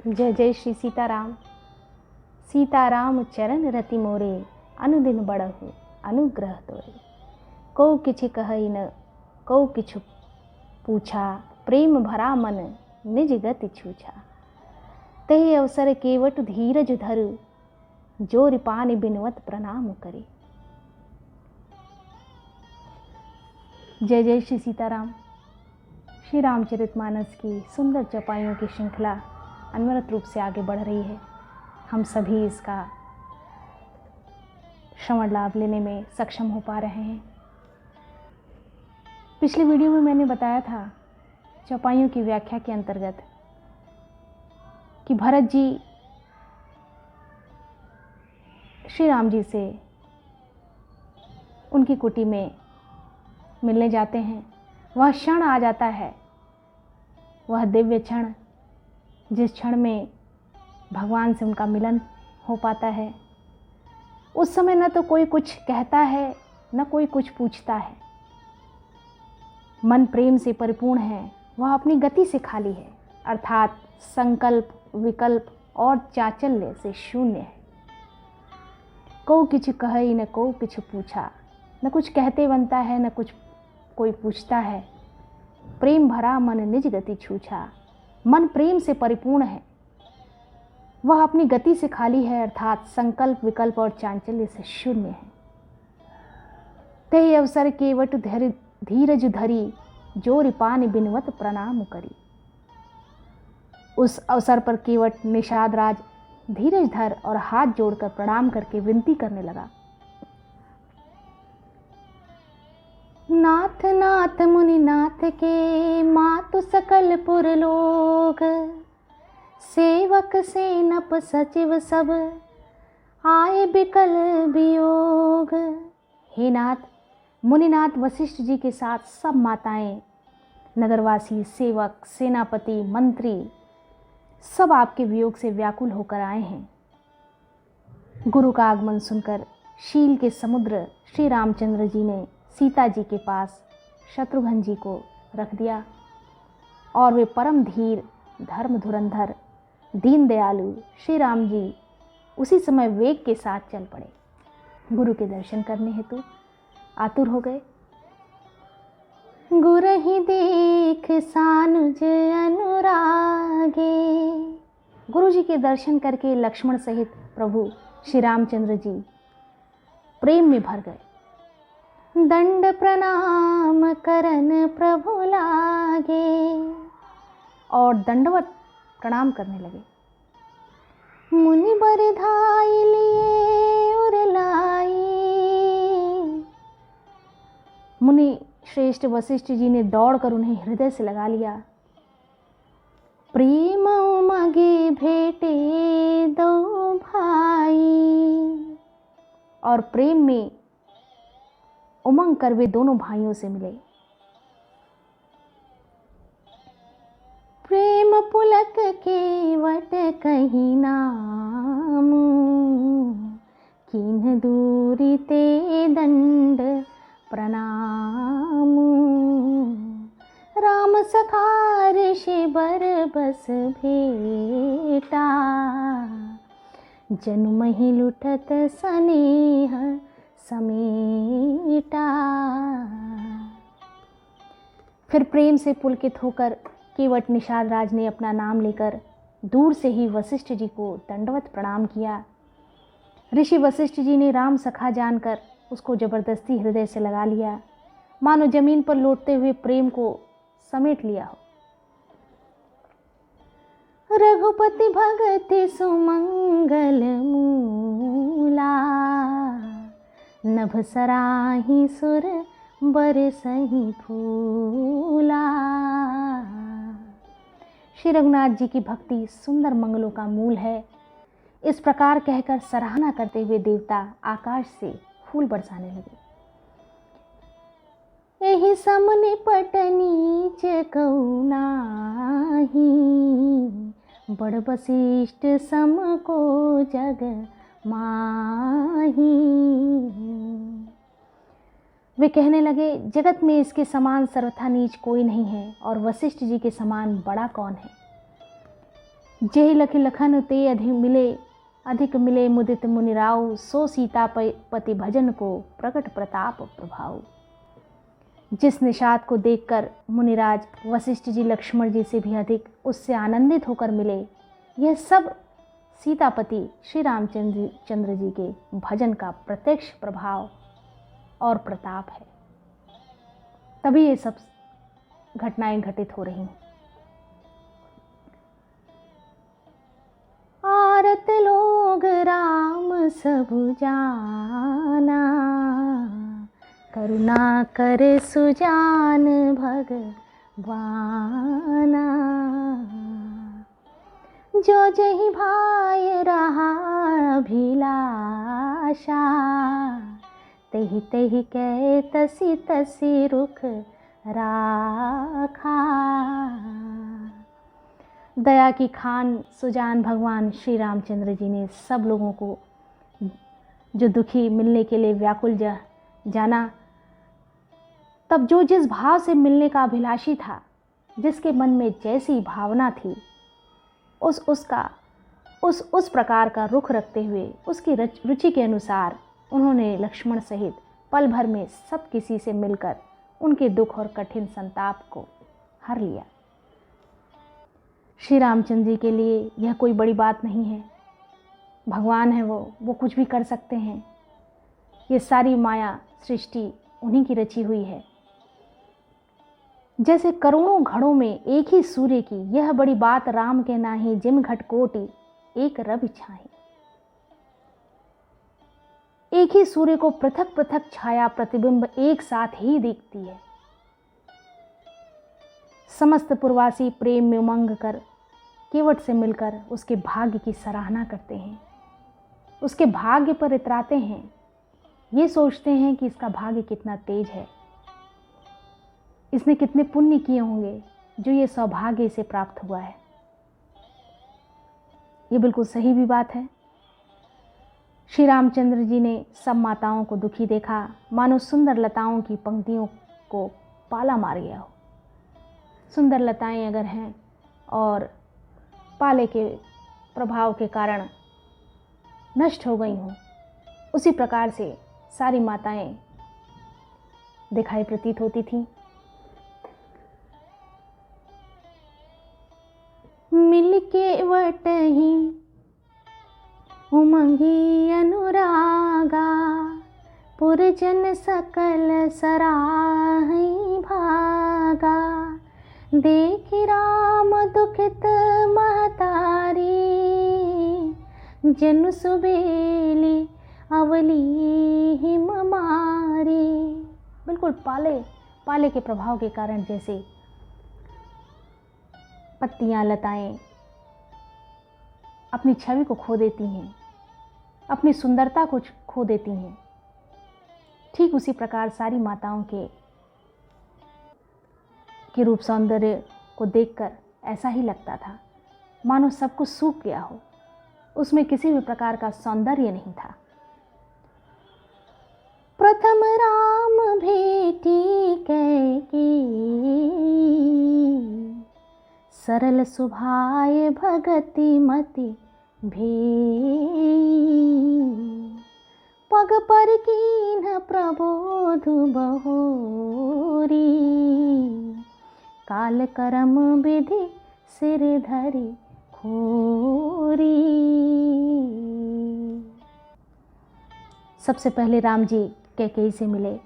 जय जय श्री सीताराम। सीताराम चरण रति मोरे, अनुदिन बढ़हु अनुग्रह तोरे। को किछि कहई न को किछु पूछा, प्रेम भरा मन निज गति छूछा। तहि अवसर केवट धीरज धरु, जो रिपानि बिनवत प्रणाम करे। जय जय श्री सीताराम। श्री रामचरितमानस की सुंदर चौपाइयों की श्रृंखला अनवरत रूप से आगे बढ़ रही है। हम सभी इसका श्रवण लाभ लेने में सक्षम हो पा रहे हैं। पिछले वीडियो में मैंने बताया था चौपाइयों की व्याख्या के अंतर्गत कि भरत जी श्री राम जी से उनकी कुटी में मिलने जाते हैं। वह क्षण आ जाता है, वह दिव्य क्षण जिस क्षण में भगवान से उनका मिलन हो पाता है। उस समय न तो कोई कुछ कहता है न कोई कुछ पूछता है। मन प्रेम से परिपूर्ण है, वह अपनी गति से खाली है, अर्थात संकल्प विकल्प और चांचल्य से शून्य है। को किछु कहई न को किछु पूछा, न कुछ कहते बनता है न कुछ कोई पूछता है। प्रेम भरा मन निज गति छूछा। मन प्रेम से परिपूर्ण है, वह अपनी गति से खाली है, अर्थात संकल्प विकल्प और चांचल्य से शून्य है। तहि अवसर केवट धीरज धरी, जो रिपानि बिनवत प्रणाम करी। उस अवसर पर केवट निषाद राज धीरज धर और हाथ जोड़कर प्रणाम करके विनती करने लगा। नाथ नाथ मुनि नाथ के, मातु सकल पुर लोग। सेवक सेनप सचिव सब, आए बिकल वियोग। हे नाथ, मुनिनाथ वशिष्ठ जी के साथ सब माताएं, नगरवासी, सेवक, सेनापति, मंत्री सब आपके वियोग से व्याकुल होकर आए हैं। गुरु का आगमन सुनकर शील के समुद्र श्री रामचंद्र जी ने सीता जी के पास शत्रुघ्न जी को रख दिया और वे परम धीर, धर्म धुरंधर, दीन दयालु श्री राम जी उसी समय वेग के साथ चल पड़े। गुरु के दर्शन करने हेतु आतुर हो गए। गुरहि देख सानुज अनुरागे। गुरु जी के दर्शन करके लक्ष्मण सहित प्रभु श्री रामचंद्र जी प्रेम में भर गए। दंड प्रणाम करन प्रभु लागे, और दंडवत प्रणाम करने लगे। मुनि बरधाई लिए उरलाई। मुनि श्रेष्ठ वशिष्ठ जी ने दौड़कर उन्हें हृदय से लगा लिया। प्रेम उमगे भेटे दो भाई, और प्रेम में उमंग कर वे दोनों भाइयों से मिले। प्रेम पुलक केवट कहीं नाम, किन्ह दूरी ते दंड प्रणाम। राम सखा ऋषि बर बस भेटा, जनुमहि लुठत स्नेह समेटा। फिर प्रेम से पुलकित होकर केवट निषाद राज ने अपना नाम लेकर दूर से ही वशिष्ठ जी को दंडवत प्रणाम किया। ऋषि वशिष्ठ जी ने राम सखा जानकर उसको जबरदस्ती हृदय से लगा लिया, मानो जमीन पर लौटते हुए प्रेम को समेट लिया हो। रघुपति भगति सुमंगल मूला, नभ सराही सुर बरसहि फूला। श्री रघुनाथ जी की भक्ति सुंदर मंगलों का मूल है। इस प्रकार कहकर सराहना करते हुए देवता आकाश से फूल बरसाने लगे। एहि सम निपट नीच कऊ नाहि, बड़ वशिष्ठ सम को जग माही। वे कहने लगे, जगत में इसके समान सर्वथा नीच कोई नहीं है और वशिष्ठ जी के समान बड़ा कौन है। जेहि लखि लखन ते अधिक मिले मुदित मुनिराव, सो सीतापति भजन को प्रकट प्रताप प्रभाव। जिस निषाद को देखकर मुनिराज वशिष्ठ जी लक्ष्मण जी से भी अधिक उससे आनंदित होकर मिले, यह सब सीतापति श्री रामचंद्र जी के भजन का प्रत्यक्ष प्रभाव और प्रताप है। तभी ये सब घटनाएं घटित हो रही हैं। आरत लोग राम सब जाना, करुणा कर सुजान भगवाना। जो जही भाई रहा अभिलाषा, तेहि तेहि कह तसी तसी रुख राखा। दया की खान सुजान भगवान श्री रामचंद्र जी ने सब लोगों को जो दुखी मिलने के लिए व्याकुल जाना, तब जो जिस भाव से मिलने का अभिलाषी था, जिसके मन में जैसी भावना थी, उस प्रकार का रुख रखते हुए उसकी रुचि के अनुसार उन्होंने लक्ष्मण सहित पल भर में सब किसी से मिलकर उनके दुख और कठिन संताप को हर लिया। श्री रामचंद्र जी के लिए यह कोई बड़ी बात नहीं है। भगवान है वो कुछ भी कर सकते हैं। ये सारी माया सृष्टि उन्हीं की रची हुई है। जैसे करोड़ों घड़ों में एक ही सूर्य की, यह बड़ी बात राम के नाही, जिम घट कोटि एक रवि छाई। एक ही सूर्य को पृथक पृथक छाया प्रतिबिंब एक साथ ही दिखती है। समस्त पूर्वासी प्रेम में उमंग कर केवट से मिलकर उसके भाग्य की सराहना करते हैं, उसके भाग्य पर इतराते हैं। ये सोचते हैं कि इसका भाग्य कितना तेज है, इसने कितने पुण्य किए होंगे जो ये सौभाग्य इसे प्राप्त हुआ है। ये बिल्कुल सही भी बात है। श्री रामचंद्र जी ने सब माताओं को दुखी देखा, मानो सुंदर लताओं की पंक्तियों को पाला मार गया हो। सुंदर लताएं अगर हैं और पाले के प्रभाव के कारण नष्ट हो गई हों, उसी प्रकार से सारी माताएं दिखाई प्रतीत होती थीं। मिल के वटही उमंगी अनुरागा, पुरजन सकल सराहि भागा। देखि राम दुखित महतारी, जनु सुबेली अवली हिम मारी। बिल्कुल पाले के प्रभाव के कारण जैसे पत्तियां लताएं अपनी छवि को खो देती हैं, अपनी सुंदरता को खो देती हैं, ठीक उसी प्रकार सारी माताओं के रूप सौंदर्य को देखकर ऐसा ही लगता था मानो सब कुछ सूख गया हो, उसमें किसी भी प्रकार का सौंदर्य नहीं था। प्रथम राम भेटी कैकी, सरल सुभाय भगति मति भेई। पग पर कीन्ह प्रबोध बहोरी, काल कर्म विधि सिर धरि खोरी। सबसे पहले राम जी कैकेयी से मिले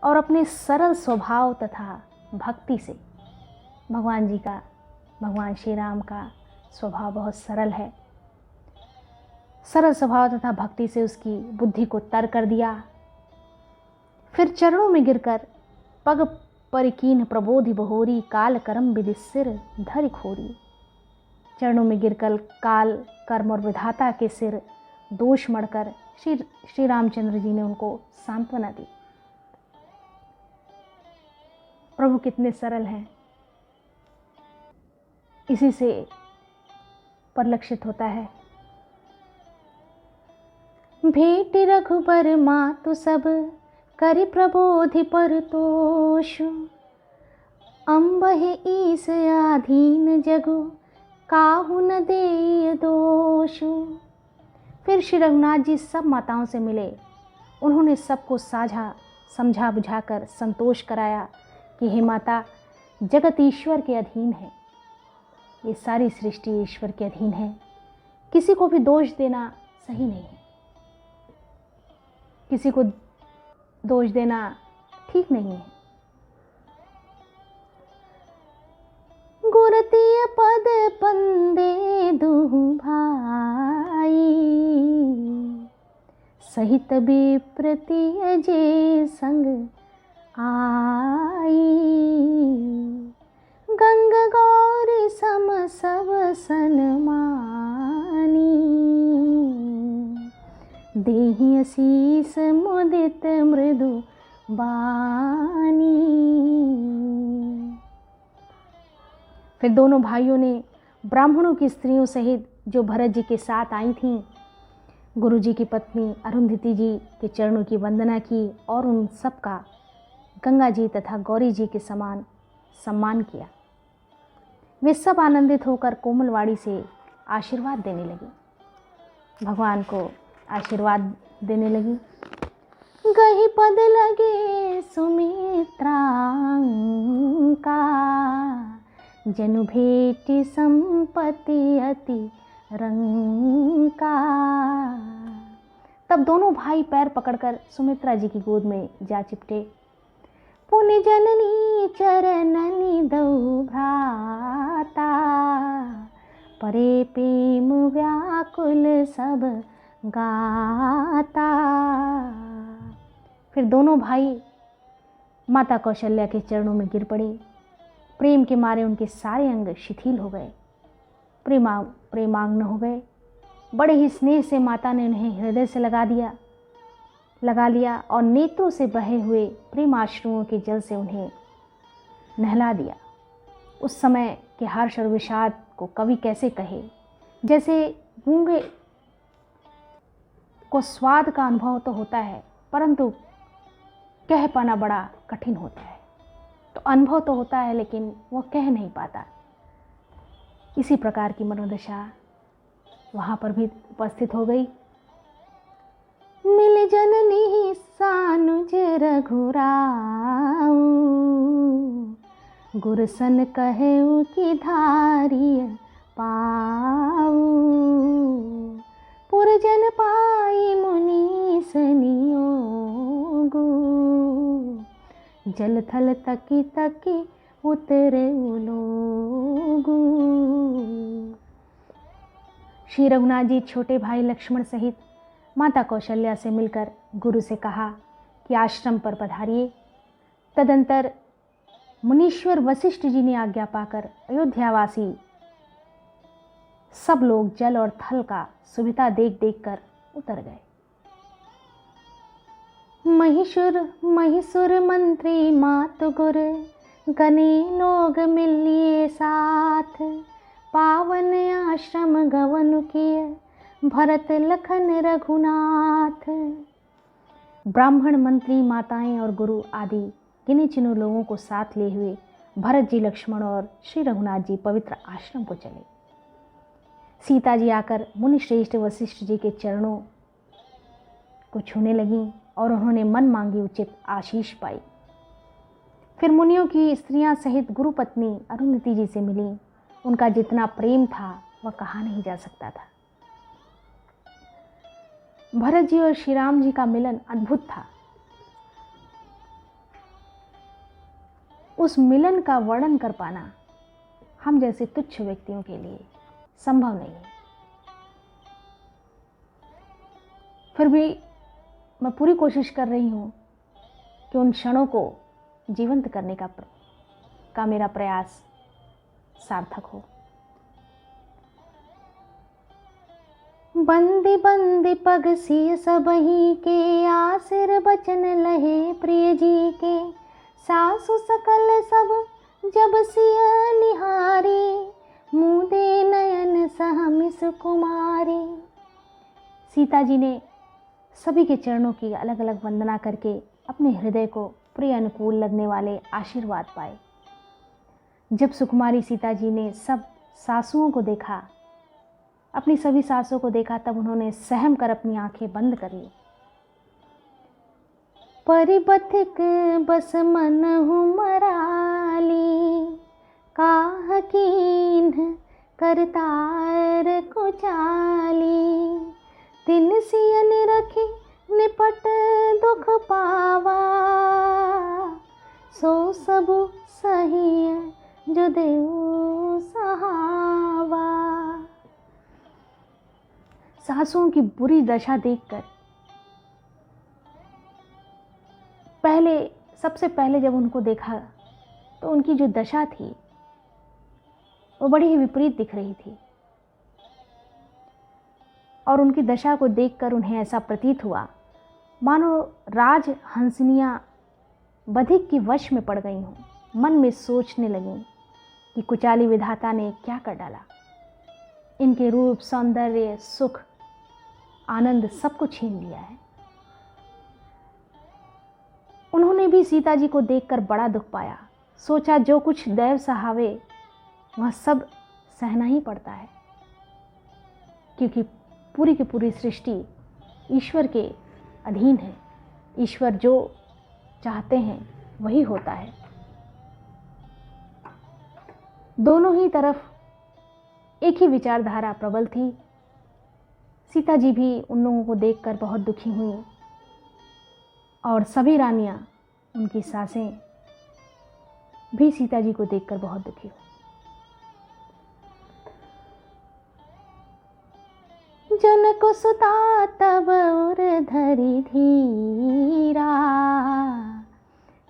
और अपने सरल स्वभाव तथा भक्ति से, भगवान श्री राम का स्वभाव बहुत सरल है, सरल स्वभाव तथा भक्ति से उसकी बुद्धि को तर कर दिया। फिर चरणों में गिरकर पग परिकीन प्रबोधि बहोरी, काल कर्म विधि सिर धरि खोरी। चरणों में गिरकर काल कर्म और विधाता के सिर दोष मढ़कर श्री रामचंद्र जी ने उनको सांत्वना दी। प्रभु कितने सरल हैं, इसी से परिलक्षित होता है। भेट रघुबर मातु सब, करि प्रबोधि परतोष। अम्बहि ईस आधीन जगु, काहू न दे दोष। फिर श्री रघुनाथ जी सब माताओं से मिले। उन्होंने सबको साझा समझा बुझाकर संतोष कराया कि हे माता, जगत ईश्वर के अधीन है, ये सारी सृष्टि ईश्वर के अधीन है, किसी को भी दोष देना सही नहीं है, किसी को दोष देना ठीक नहीं है। गुरतीय पद पंदे दुहु भाई, सहित विप्रतिय जे संग आई। गंग गौरी सम सब सनमानी, देहि शीस मुदित मृदु बानी। फिर दोनों भाइयों ने ब्राह्मणों की स्त्रियों सहित जो भरत जी के साथ आई थीं, गुरु जी की पत्नी अरुंधति जी के चरणों की वंदना की और उन सब का गंगा जी तथा गौरी जी के समान सम्मान किया। वे सब आनंदित होकर कोमलवाणी से आशीर्वाद देने लगी, भगवान को आशीर्वाद देने लगी। गही पद लगे सुमित्रांका, जनु भेटी संपत्ति अति रंका। तब दोनों भाई पैर पकड़कर सुमित्रा जी की गोद में जा चिपटे। पुण्य जननी चरणनि दऊ भ्राता, परे प्रेम व्याकुल सब गाता। फिर दोनों भाई माता कौशल्या के चरणों में गिर पड़े। प्रेम के मारे उनके सारे अंग शिथिल हो गए, प्रेमांगन हो गए। बड़े ही स्नेह से माता ने उन्हें हृदय से लगा लिया और नेत्रों से बहे हुए प्रेमाश्रुओं के जल से उन्हें नहला दिया। उस समय के हर्ष और विषाद को कवि कैसे कहे, जैसे गूंगे को स्वाद का अनुभव तो होता है, परंतु कह पाना बड़ा कठिन होता है। तो अनुभव तो होता है लेकिन वो कह नहीं पाता। इसी प्रकार की मनोदशा वहाँ पर भी उपस्थित हो गई। मिल जननी सानुज रघुराऊ, गुरसन कहऊ की धारिय पाऊ। पुरजन पाई मुनीस नियोगु, जल थल तकी तकी उतरे उलोगु। श्री रघुनाथ जी छोटे भाई लक्ष्मण सहित माता कौशल्या से मिलकर गुरु से कहा कि आश्रम पर पधारिए। तदंतर मुनीश्वर वशिष्ठ जी ने आज्ञा पाकर अयोध्यावासी सब लोग जल और थल का सुविधा देख देख कर उतर गए। महिषुर मंत्री मातु गुर, गने लोग मिलिए साथ। पावन आश्रम गवन किए, भरत लखन रघुनाथ। ब्राह्मण मंत्री माताएं और गुरु आदि गिने चुने लोगों को साथ ले हुए भरत जी, लक्ष्मण और श्री रघुनाथ जी पवित्र आश्रम को चले। सीता जी आकर मुनिश्रेष्ठ वशिष्ठ जी के चरणों को छूने लगीं और उन्होंने मन मांगी उचित आशीष पाई। फिर मुनियों की स्त्रियां सहित गुरु पत्नी अरुंधति जी से मिली। उनका जितना प्रेम था वह कहा नहीं जा सकता था। भरत जी और श्री राम जी का मिलन अद्भुत था। उस मिलन का वर्णन कर पाना हम जैसे तुच्छ व्यक्तियों के लिए संभव नहीं है। फिर भी मैं पूरी कोशिश कर रही हूँ कि उन क्षणों को जीवंत करने का मेरा प्रयास सार्थक हो। बंदी बंदी पग सिय सबही के, आसिर बचन लहे प्रिय जी के। सासु सकल सब जब सिय निहारी, मुदे नयन सहमिस कुमारी। सीता जी ने सभी के चरणों की अलग अलग वंदना करके अपने हृदय को प्रिय अनुकूल लगने वाले आशीर्वाद पाए। जब सुकुमारी सीता जी ने सब सासुओं को देखा, अपनी सभी सासों को देखा, तब उन्होंने सहम कर अपनी आंखें बंद कर ली। परिबथिक बस मन हुमराली, काह कीन करतार को चाली। तिन सियन रखी निपट दुख पावा, सो सबु सही जो देऊ सहावा। सासुओं की बुरी दशा देखकर सबसे पहले जब उनको देखा तो उनकी जो दशा थी वो बड़ी ही विपरीत दिख रही थी, और उनकी दशा को देखकर उन्हें ऐसा प्रतीत हुआ मानो राज हंसनियां बधिक की वश में पड़ गई हों। मन में सोचने लगीं कि कुचाली विधाता ने क्या कर डाला। इनके रूप, सौंदर्य, सुख, आनंद सब कुछ छीन लिया है। उन्होंने भी सीता जी को देखकर बड़ा दुख पाया। सोचा जो कुछ दैव सहावे वह सब सहना ही पड़ता है, क्योंकि पूरी की पूरी सृष्टि ईश्वर के अधीन है। ईश्वर जो चाहते हैं वही होता है। दोनों ही तरफ एक ही विचारधारा प्रबल थी। सीता जी भी उन लोगों को देखकर बहुत दुखी हुई, और सभी रानियां, उनकी सासें भी सीता जी को देखकर बहुत दुखी हुई। जनक सुता तब उर धरि धीरा,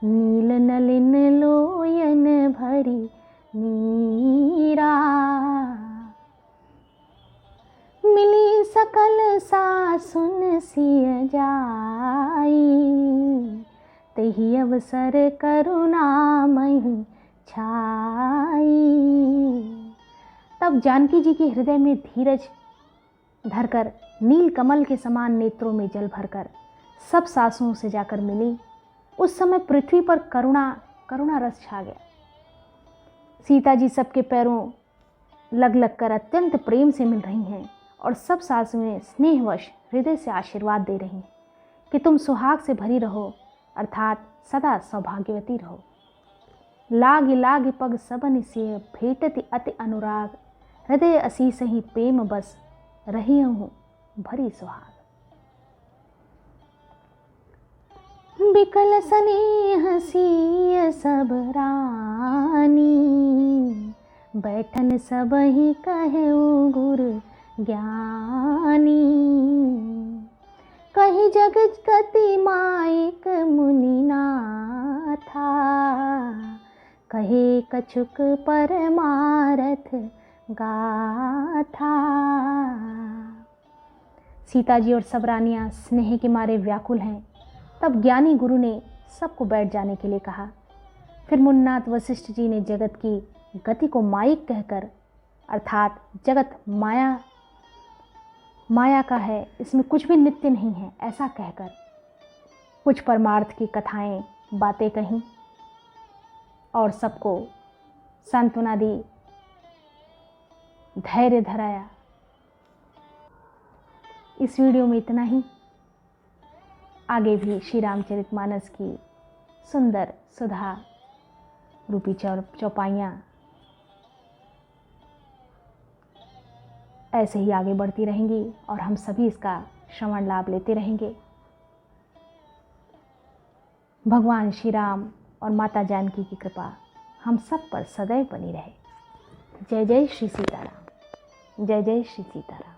नील नलिन लोयन भरी नीरा। मिली सकल सासुन सिय जाई, तही अवसर करुणामयि छाई। तब जानकी जी के हृदय में धीरज धरकर, नील कमल के समान नेत्रों में जल भरकर सब सासुओं से जाकर मिली। उस समय पृथ्वी पर करुणा रस छा गया। सीता जी सबके पैरों लग लग कर अत्यंत प्रेम से मिल रही हैं, और सब सासुएं स्नेहवश हृदय से आशीर्वाद दे रही हैं कि तुम सुहाग से भरी रहो, अर्थात सदा सौभाग्यवती रहो। लाग लाग पग सबन सिय, भेटति अति अनुराग। हृदय असीस ही प्रेम बस, रही हूँ भरी सुहाग। बिकल स्नेह सिय सब रानी, बैठन सब ही कहूँ गुरु ज्ञानी। कहीं जगत गति माइक मुनि नाथा, कहे कछुक परमारथ गाथा। सीता जी और सब रानियां स्नेह के मारे व्याकुल हैं। तब ज्ञानी गुरु ने सबको बैठ जाने के लिए कहा। फिर मुन्नाथ वशिष्ठ जी ने जगत की गति को माइक कहकर, अर्थात जगत माया का है, इसमें कुछ भी नित्य नहीं है, ऐसा कहकर कुछ परमार्थ की कथाएं, बातें कहीं और सबको सांत्वना दी, धैर्य धराया। इस वीडियो में इतना ही। आगे भी श्री रामचरितमानस की सुंदर सुधा रूपी चौपाइयाँ ऐसे ही आगे बढ़ती रहेंगी, और हम सभी इसका श्रवण लाभ लेते रहेंगे। भगवान श्री राम और माता जानकी की कृपा हम सब पर सदैव बनी रहे। जय जय श्री सीताराम। जय जय श्री सीताराम।